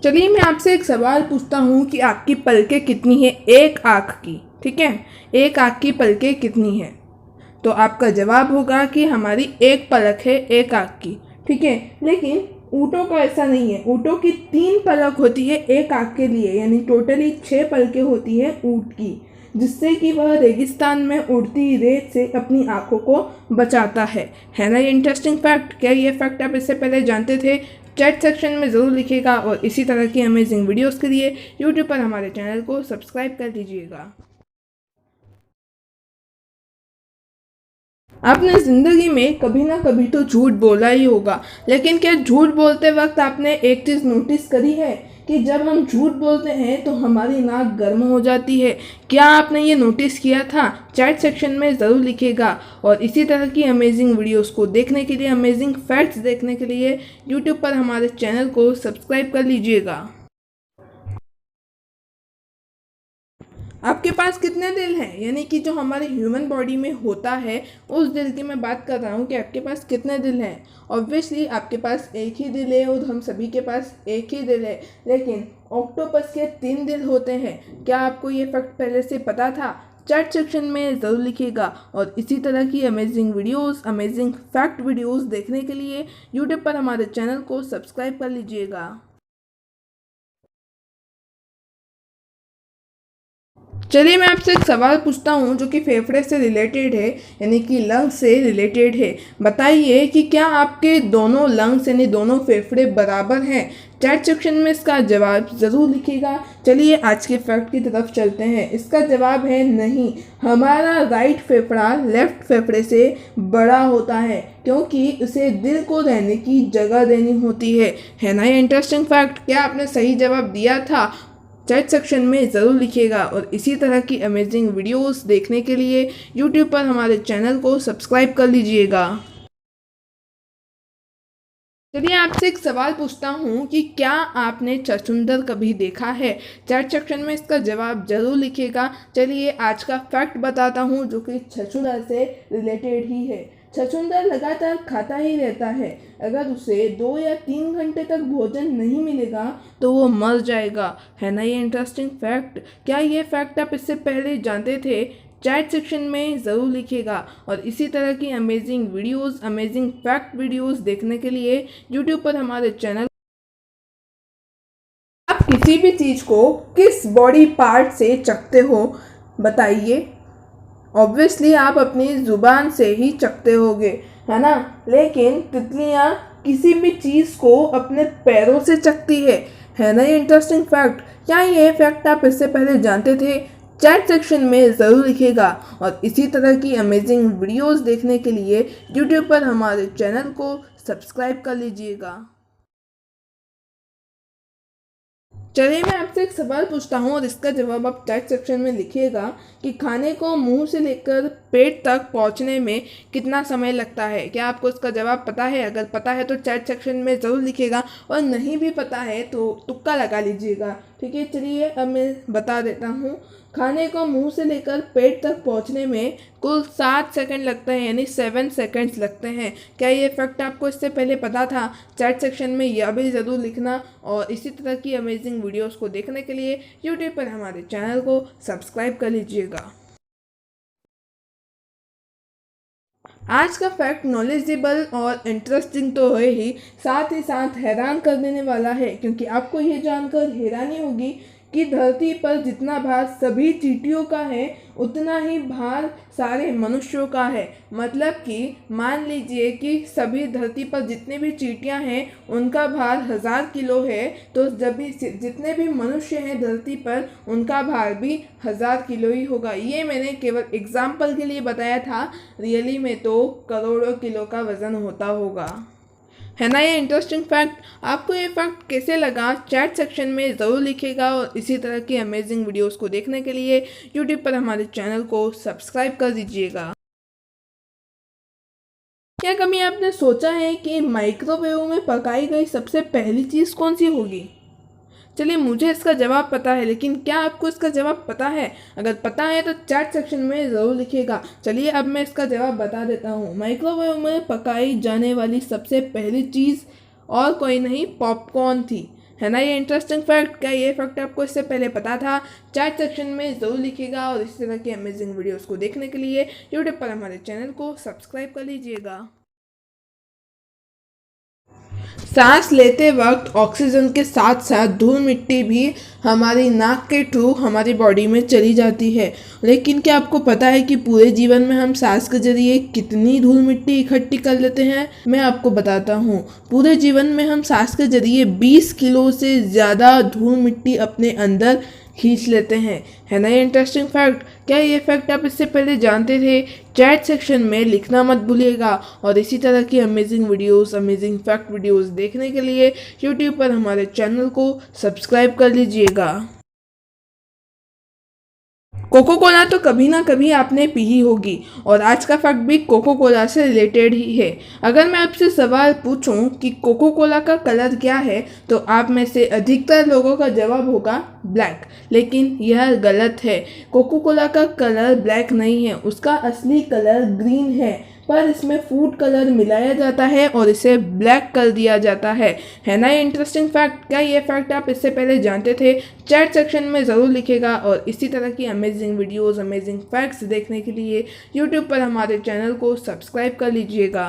चलिए मैं आपसे एक सवाल पूछता हूँ कि आपकी पलकें कितनी है एक आँख की। ठीक है, एक आँख की पलकें कितनी है? तो आपका जवाब होगा कि हमारी एक पलक है एक आँख की। ठीक है, लेकिन ऊँटों का ऐसा नहीं है। ऊँटों की 3 पलक होती है एक आँख के लिए, यानी टोटली 6 पलकें होती है ऊँट की, जिससे कि वह रेगिस्तान में उड़ती रेत से अपनी आँखों को बचाता है ना। ये इंटरेस्टिंग फैक्ट। क्या ये फैक्ट आप इससे पहले जानते थे? चैट सेक्शन में ज़रूर लिखिएगा और इसी तरह की अमेजिंग वीडियोस के लिए यूट्यूब पर हमारे चैनल को सब्सक्राइब कर दीजिएगा। आपने ज़िंदगी में कभी ना कभी तो झूठ बोला ही होगा, लेकिन क्या झूठ बोलते वक्त आपने एक चीज़ नोटिस करी है कि जब हम झूठ बोलते हैं तो हमारी नाक गर्म हो जाती है? क्या आपने ये नोटिस किया था? चैट सेक्शन में ज़रूर लिखिएगा और इसी तरह की अमेजिंग वीडियोस को देखने के लिए, अमेजिंग फैक्ट्स देखने के लिए यूट्यूब पर हमारे चैनल को सब्सक्राइब कर लीजिएगा। आपके पास कितने दिल हैं? यानी कि जो हमारे ह्यूमन बॉडी में होता है उस दिल की मैं बात कर रहा हूँ कि आपके पास कितने दिल हैं। ऑब्वियसली आपके पास एक ही दिल है और हम सभी के पास एक ही दिल है, लेकिन ऑक्टोपस के 3 दिल होते हैं। क्या आपको ये फैक्ट पहले से पता था? चैट सेक्शन में ज़रूर लिखिएगा और इसी तरह की amazing videos, amazing fact videos देखने के लिए यूट्यूब पर हमारे चैनल को सब्सक्राइब कर लीजिएगा। चलिए मैं आपसे एक सवाल पूछता हूँ जो कि फेफड़े से रिलेटेड है, यानी कि लंग्स से रिलेटेड है। बताइए कि क्या आपके दोनों लंग्स यानी दोनों फेफड़े बराबर हैं? चैट सेक्शन में इसका जवाब ज़रूर लिखिएगा। चलिए आज के फैक्ट की तरफ चलते हैं। इसका जवाब है नहीं। हमारा राइट फेफड़ा लेफ्ट फेफड़े से बड़ा होता है, क्योंकि उसे दिल को रहने की जगह देनी होती है ना। ये इंटरेस्टिंग फैक्ट। क्या आपने सही जवाब दिया था? चैट सेक्शन में ज़रूर लिखिएगा और इसी तरह की अमेजिंग वीडियोस देखने के लिए यूट्यूब पर हमारे चैनल को सब्सक्राइब कर लीजिएगा। चलिए आपसे एक सवाल पूछता हूँ कि क्या आपने छछूंदर कभी देखा है? चैट सेक्शन में इसका जवाब जरूर लिखिएगा। चलिए आज का फैक्ट बताता हूँ जो कि छछूंदर से रिलेटेड ही है। छछूंदर लगातार खाता ही रहता है। अगर उसे 2 या 3 घंटे तक भोजन नहीं मिलेगा तो वो मर जाएगा, है ना। ये इंटरेस्टिंग फैक्ट। क्या ये फैक्ट आप इससे पहले जानते थे? चैट सेक्शन में ज़रूर लिखिएगा और इसी तरह की amazing videos, amazing fact videos देखने के लिए यूट्यूब पर हमारे चैनल। आप किसी भी चीज़ को किस बॉडी पार्ट से चखते हो बताइए? ऑब्वियसली आप अपनी ज़ुबान से ही चखते होगे, है ना। लेकिन तितलियाँ किसी भी चीज़ को अपने पैरों से चखती है ना। ये इंटरेस्टिंग फैक्ट। क्या ये फैक्ट आप इससे पहले जानते थे? चैट सेक्शन में ज़रूर लिखिएगा और इसी तरह की अमेजिंग वीडियोस देखने के लिए यूट्यूब पर हमारे चैनल को सब्सक्राइब कर लीजिएगा। चलिए मैं आपसे एक सवाल पूछता हूँ और इसका जवाब आप चैट सेक्शन में लिखिएगा कि खाने को मुंह से लेकर पेट तक पहुँचने में कितना समय लगता है? क्या आपको इसका जवाब पता है? अगर पता है तो चैट सेक्शन में ज़रूर लिखिएगा और नहीं भी पता है तो तुक्का लगा लीजिएगा। ठीक है, चलिए अब मैं बता देता हूँ। खाने को मुंह से लेकर पेट तक पहुंचने में कुल 7 सेकंड लगते हैं, यानी 7 सेकंड्स लगते हैं। क्या ये फैक्ट आपको इससे पहले पता था? चैट सेक्शन में यह भी ज़रूर लिखना और इसी तरह की अमेजिंग वीडियोस को देखने के लिए यूट्यूब पर हमारे चैनल को सब्सक्राइब कर लीजिएगा। आज का फैक्ट नॉलेजेबल और इंटरेस्टिंग तो है ही, साथ ही साथ हैरान कर देने वाला है, क्योंकि आपको ये जानकर हैरानी होगी कि धरती पर जितना भार सभी चींटियों का है उतना ही भार सारे मनुष्यों का है। मतलब कि मान लीजिए कि सभी धरती पर जितने भी चींटियां हैं उनका भार 1000 किलो है, तो जब भी जितने भी मनुष्य हैं धरती पर उनका भार भी 1000 किलो ही होगा। ये मैंने केवल एग्जाम्पल के लिए बताया था, रियली में तो करोड़ों किलो का वज़न होता होगा, है ना। ये इंटरेस्टिंग फैक्ट। आपको ये फैक्ट कैसे लगा? चैट सेक्शन में ज़रूर लिखिएगा और इसी तरह की अमेजिंग वीडियोस को देखने के लिए यूट्यूब पर हमारे चैनल को सब्सक्राइब कर दीजिएगा। क्या कभी आपने सोचा है कि माइक्रोवेव में पकाई गई सबसे पहली चीज़ कौन सी होगी? चलिए मुझे इसका जवाब पता है, लेकिन क्या आपको इसका जवाब पता है? अगर पता है तो चैट सेक्शन में ज़रूर लिखिएगा। चलिए अब मैं इसका जवाब बता देता हूँ। माइक्रोवेव में पकाई जाने वाली सबसे पहली चीज़ और कोई नहीं, पॉपकॉर्न थी। है ना ये इंटरेस्टिंग फैक्ट। क्या ये फैक्ट आपको इससे पहले पता था? चैट सेक्शन में ज़रूर लिखिएगा और इस तरह की अमेजिंग वीडियोस को देखने के लिए यूट्यूब पर हमारे चैनल को सब्सक्राइब कर लीजिएगा। सांस लेते वक्त ऑक्सीजन के साथ साथ धूल मिट्टी भी हमारी नाक के थ्रू हमारी बॉडी में चली जाती है। लेकिन क्या आपको पता है कि पूरे जीवन में हम सांस के जरिए कितनी धूल मिट्टी इकट्ठी कर लेते हैं? मैं आपको बताता हूँ। पूरे जीवन में हम सांस के जरिए 20 किलो से ज़्यादा धूल मिट्टी अपने अंदर खींच लेते हैं। है ना ये इंटरेस्टिंग फैक्ट। क्या ये फैक्ट आप इससे पहले जानते थे? चैट सेक्शन में लिखना मत भूलिएगा और इसी तरह की amazing videos, amazing fact videos देखने के लिए यूट्यूब पर हमारे चैनल को सब्सक्राइब कर लीजिएगा। कोको कोला तो कभी ना कभी आपने पी ही होगी और आज का फैक्ट भी कोको कोला से रिलेटेड ही है। अगर मैं आपसे सवाल पूछूं कि कोको कोला का कलर क्या है तो आप में से अधिकतर लोगों का जवाब होगा ब्लैक, लेकिन यह गलत है। कोको कोला का कलर ब्लैक नहीं है, उसका असली कलर ग्रीन है, पर इसमें फूड कलर मिलाया जाता है और इसे ब्लैक कर दिया जाता है ना ये इंटरेस्टिंग फैक्ट। क्या ये फैक्ट आप इससे पहले जानते थे? चैट सेक्शन में ज़रूर लिखेगा और इसी तरह की अमेजिंग वीडियोस, अमेजिंग फैक्ट्स देखने के लिए यूट्यूब पर हमारे चैनल को सब्सक्राइब कर लीजिएगा।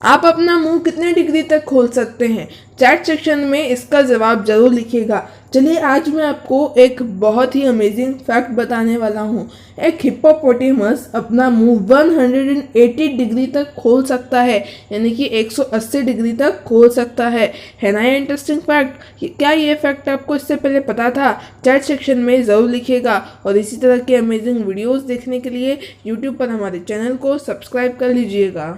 आप अपना मुंह कितने डिग्री तक खोल सकते हैं? चैट सेक्शन में इसका जवाब जरूर लिखिएगा। चलिए आज मैं आपको एक बहुत ही अमेजिंग फैक्ट बताने वाला हूँ। एक हिप्पोपोटेमस अपना मुंह 180 डिग्री तक खोल सकता है, यानी कि 180 डिग्री तक खोल सकता है ना ये इंटरेस्टिंग फैक्ट। क्या ये फैक्ट आपको इससे पहले पता था? चैट सेक्शन में ज़रूर लिखिएगा और इसी तरह के अमेजिंग वीडियोज़ देखने के लिए यूट्यूब पर हमारे चैनल को सब्सक्राइब कर लीजिएगा।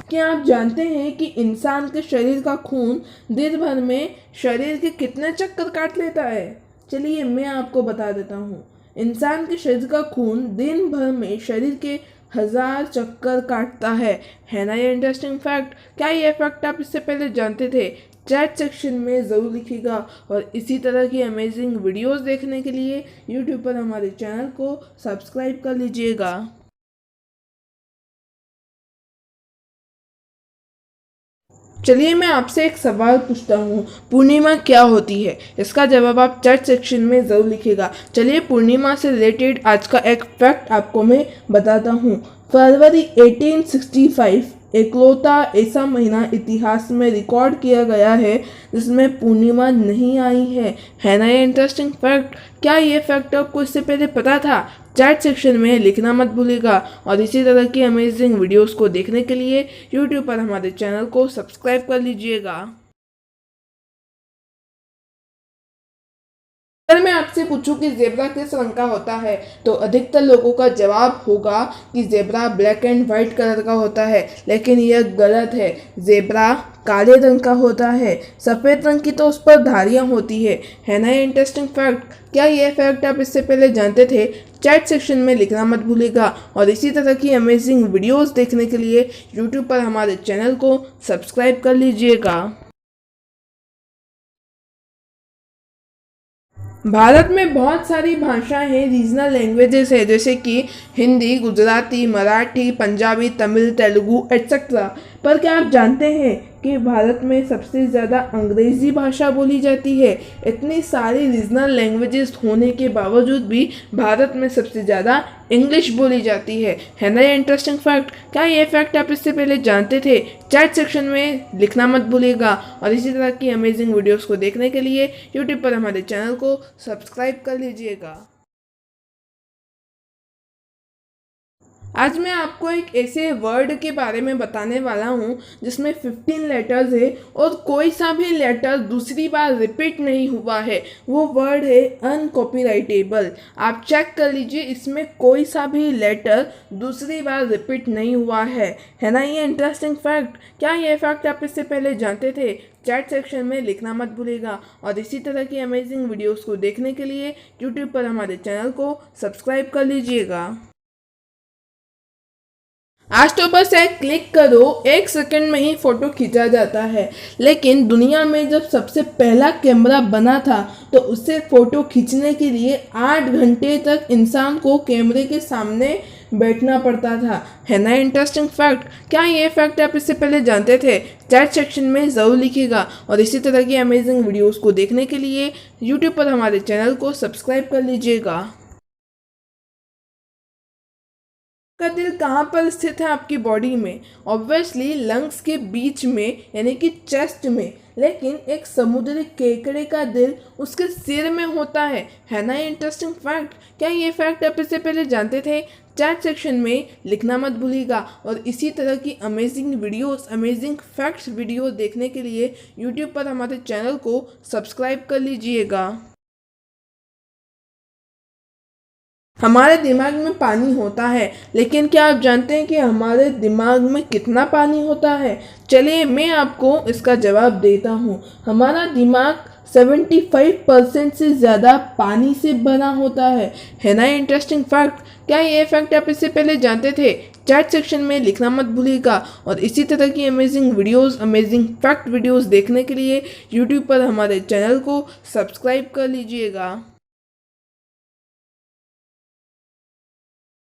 क्या आप जानते हैं कि इंसान के शरीर का खून दिन भर में शरीर के कितने चक्कर काट लेता है? चलिए मैं आपको बता देता हूँ। इंसान के शरीर का खून दिन भर में शरीर के 1000 चक्कर काटता है ना ये इंटरेस्टिंग फैक्ट। क्या ये फैक्ट आप इससे पहले जानते थे? चैट सेक्शन में ज़रूर लिखिएगा और इसी तरह की अमेजिंग वीडियोस देखने के लिए यूट्यूब पर हमारे चैनल को सब्सक्राइब कर लीजिएगा। चलिए मैं आपसे एक सवाल पूछता हूँ, पूर्णिमा क्या होती है? इसका जवाब आप चैट सेक्शन में ज़रूर लिखिएगा। चलिए पूर्णिमा से रिलेटेड आज का एक फैक्ट आपको मैं बताता हूँ। फरवरी 1865 एकलौता ऐसा महीना इतिहास में रिकॉर्ड किया गया है जिसमें पूर्णिमा नहीं आई है ना ये इंटरेस्टिंग फैक्ट। क्या ये फैक्ट आपको इससे पहले पता था? चैट सेक्शन में लिखना मत भूलिएगा और इसी तरह की अमेजिंग वीडियोस को देखने के लिए यूट्यूब पर हमारे चैनल को सब्सक्राइब कर लीजिएगा। अगर मैं आपसे पूछूं कि जेब्रा किस रंग का होता है तो अधिकतर लोगों का जवाब होगा कि zebra black and white colour का होता है, लेकिन यह गलत है। जेब्रा काले रंग का होता है। सफ़ेद रंग की तो उस पर धारियाँ होती है ना ये इंटरेस्टिंग फैक्ट। क्या ये फैक्ट आप इससे पहले जानते थे? चैट सेक्शन में लिखना मत भूलिएगा और इसी तरह की अमेजिंग वीडियोस देखने के लिए यूट्यूब पर हमारे चैनल को सब्सक्राइब कर लीजिएगा। भारत में बहुत सारी भाषाएं हैं, रीजनल लैंग्वेजेस है, जैसे कि हिंदी, गुजराती, मराठी, पंजाबी, तमिल, तेलुगु एट्सेट्रा। पर क्या आप जानते हैं कि भारत में सबसे ज़्यादा अंग्रेज़ी भाषा बोली जाती है? इतनी सारी रीजनल लैंग्वेजेस होने के बावजूद भी भारत में सबसे ज़्यादा इंग्लिश बोली जाती है ना ये इंटरेस्टिंग फैक्ट। क्या ये फैक्ट आप इससे पहले जानते थे? चैट सेक्शन में लिखना मत भूलिएगा और इसी तरह की अमेजिंग वीडियोस को देखने के लिए यूट्यूब पर हमारे चैनल को सब्सक्राइब कर लीजिएगा। आज मैं आपको एक ऐसे वर्ड के बारे में बताने वाला हूँ जिसमें 15 लेटर्स है और कोई सा भी लेटर दूसरी बार रिपीट नहीं हुआ है। वो वर्ड है अनकॉपीराइटेबल। आप चेक कर लीजिए, इसमें कोई सा भी लेटर दूसरी बार रिपीट नहीं हुआ है ना ये इंटरेस्टिंग फैक्ट। क्या ये फैक्ट आप इससे पहले जानते थे? चैट सेक्शन में लिखना मत भूलिएगा और इसी तरह की अमेजिंग वीडियोस को देखने के लिए यूट्यूब पर हमारे चैनल को सब्सक्राइब कर लीजिएगा। आज तो बस एक क्लिक करो, 1 सेकंड में ही फ़ोटो खींचा जाता है, लेकिन दुनिया में जब सबसे पहला कैमरा बना था तो उससे फ़ोटो खींचने के लिए 8 घंटे तक इंसान को कैमरे के सामने बैठना पड़ता था। है ना इंटरेस्टिंग फैक्ट? क्या ये फैक्ट आप इससे पहले जानते थे? चैट सेक्शन में ज़रूर लिखिएगा और इसी तरह की अमेजिंग वीडियोस को देखने के लिए यूट्यूब पर हमारे चैनल को सब्सक्राइब कर लीजिएगा। का दिल कहाँ पर स्थित है आपकी बॉडी में? ऑब्वियसली लंग्स के बीच में, यानी कि चेस्ट में। लेकिन एक समुद्री केकड़े का दिल उसके सिर में होता है ना इंटरेस्टिंग फैक्ट? क्या ये फैक्ट आप इससे पहले जानते थे? चैट सेक्शन में लिखना मत भूलिएगा और इसी तरह की amazing videos, amazing facts video देखने के लिए यूट्यूब पर हमारे चैनल को सब्सक्राइब कर लीजिएगा। हमारे दिमाग में पानी होता है, लेकिन क्या आप जानते हैं कि हमारे दिमाग में कितना पानी होता है? चलिए मैं आपको इसका जवाब देता हूँ। हमारा दिमाग 75% से ज़्यादा पानी से बना होता है ना इंटरेस्टिंग फैक्ट? क्या ये फैक्ट आप इससे पहले जानते थे? चैट सेक्शन में लिखना मत भूलिएगा और इसी तरह की amazing videos, amazing fact videos देखने के लिए यूट्यूब पर हमारे चैनल को सब्सक्राइब कर लीजिएगा।